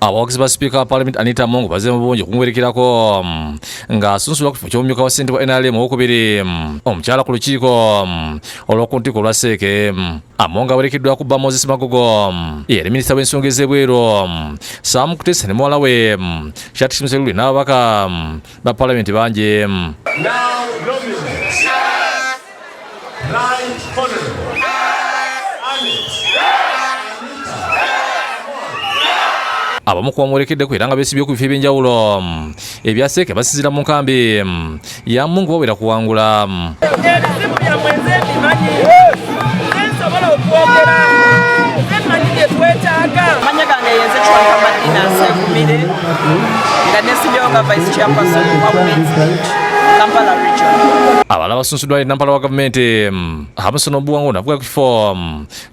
abawagizi ba Sipiika Parliament Anita Among bazze mu bungi okumuwerekerako nga asunsulwa ku kifo ky'omumyuka wa ssentebe wa NRM owokubiri omukyala ku lukiiko olw'oku ntikko olwa Seeke. Among awerekeddwa ku Moses Magogo yali minisita w'ensonga ez'ebweru Sam Kutesa ne muwala we Shati Museluli n'ababaka ba Parliament bangi. Abamu ku bamuwerekeddeko era nga beesibye ku bifo eby'enjawulo ebya Seeke basinzira mu nkambi ya Among bawera kuwangula. Amanya gange yenze Chwaka Madina Sekumire nga nesibyoga vice chairperson wa Kampala region. Abala basunsuddwa nampala wa gavumenti Hamson Obuwango navuga ku kifo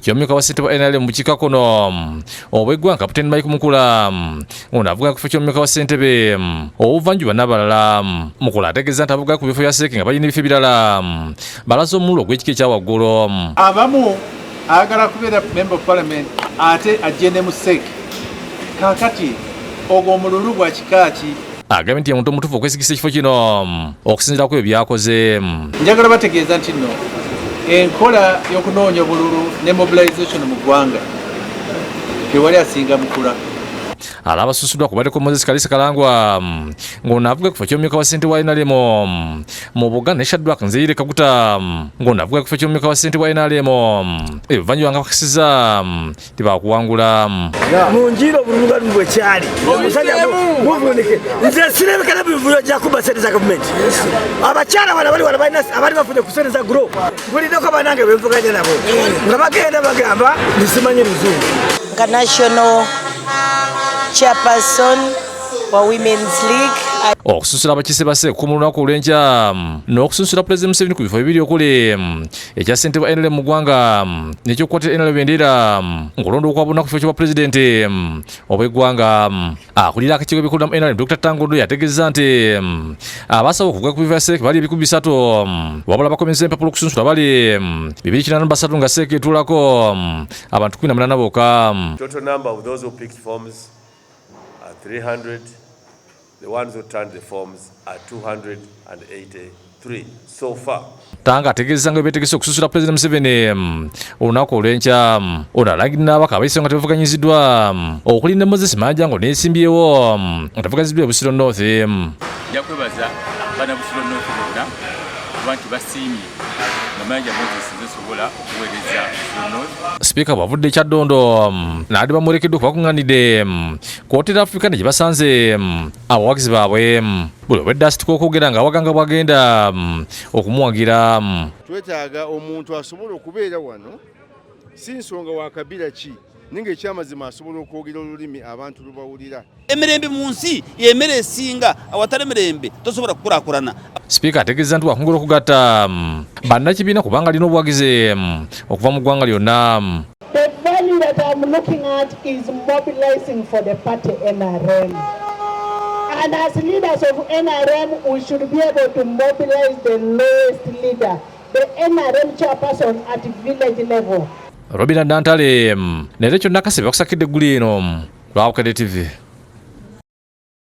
ky'omumyuka wa ssentebe wa NRM mu bukiika kkono obw'eggwanga Kapiteeni Mike Mukula ng'onavuga ku kifo ky'omumyuka wa ssentebe obuvanjuba n'abalala. Mukula ategeeza nti avuga ku bifo bya Seeke nga balina ebifo ebirala balaze omululu ogw'ekika ekya waggulu. Abamu agala kubeera member of parliament ate agende mu Seeke kakati ogwo omululu gwa kikaaki. Agambye nti omuntu omutuufu okwesigisa ekifo kino okusinziira ku ebyo byakoze. Njagala bategeeza nti nno enkola y'okunoonya obululu ne mobilization mu ggwanga tewali asinga Mukula. Ala abasusuddwa kubaliko Moses Kalangwa ng'onavuga ku kifo ky'omumyuka wa ssentebe wa NRM mu Buganda ne Shadrack Nzeyire Kaguta ng'onavuga ku kifo ky'omumyuka wa ssentebe wa NRM ebivanjuba nga bakisiza tebakuwangula. Munjira obululu bali bwe kyali omusajja muvunike nze sirebekera bivuyo gya kuba sente za gavumenti. Abakyala bano bali wano balina abali bafunye ku sente za gro bulideko banange bevuganya nabo nga bagenda bagamba nisimanyi luzungu. Nga national chairperson wa Women's League. Okususula abakiise ba Seeke ku lunaku olw'enkya n'okususula Pulezidenti Museveni ku bifo bibiri okuli ekya ssentebe wa NRM mu ggwanga n'ekyokukwatira NRM bendera ng'olonda okwabuna ku kifo ky'obwa pulezidenti obw'eggwanga. Akulira akakiiko ebikulu mu NRM Dr. Tangondo yategeeza nti abasaba okuvuga ku bifo bya Seeke bali ebikumi 3 wabula bakomeza empapula okusunsula bali 283 nga Seeke etuulako abantu 18 bokka. Total number of those who picked forms are 300. The ones who turned the forms are 283 so far. Tanga ategeeza nga beetegese okususula Pulezidenti Museveni olunaku olw'enkya. Ono alangirira n'ababaka abayiso nga tebavuganyiziddwa okulinda Moses Majango n'esimbyewo nga tebavuganyiziddwa e Busiro North. Nja kwebaza abaana Busiro North bonna kuba nti basiimye nga Manja Moses zesobola okuweereza Busiro North. Sipiika bw'avudde e Kyaddondo n'ali bamuwerekeddwa okubakuŋŋaanidde kwoteera Africa gye basanze abawagizi baabwe buli obwedde asituka okwogera nga awaganga bwagenda okumuwagira. Twetaaga omuntu asobola okubeera wano si nsonga wa kabira ki ninga ekyamazima asobola okwogera olulimi abantu lubawulira. Emirembe mu nsi y'emmere esinga awatali mirembe tosobola kukulaakulana. Sipiika ategeeza nti wakungula okugatta bannakibiina kubanga alina obuwagizi okuva mu ggwanga lyonna. The value that I'm looking at is mobilizing for the party NRM. And as leaders of NRM, we should be able to mobilize the lowest leader, the NRM chairperson at village level. Robina Dantale, Nerecho Nakasi, Oxakid de Gulino, Bukedde TV.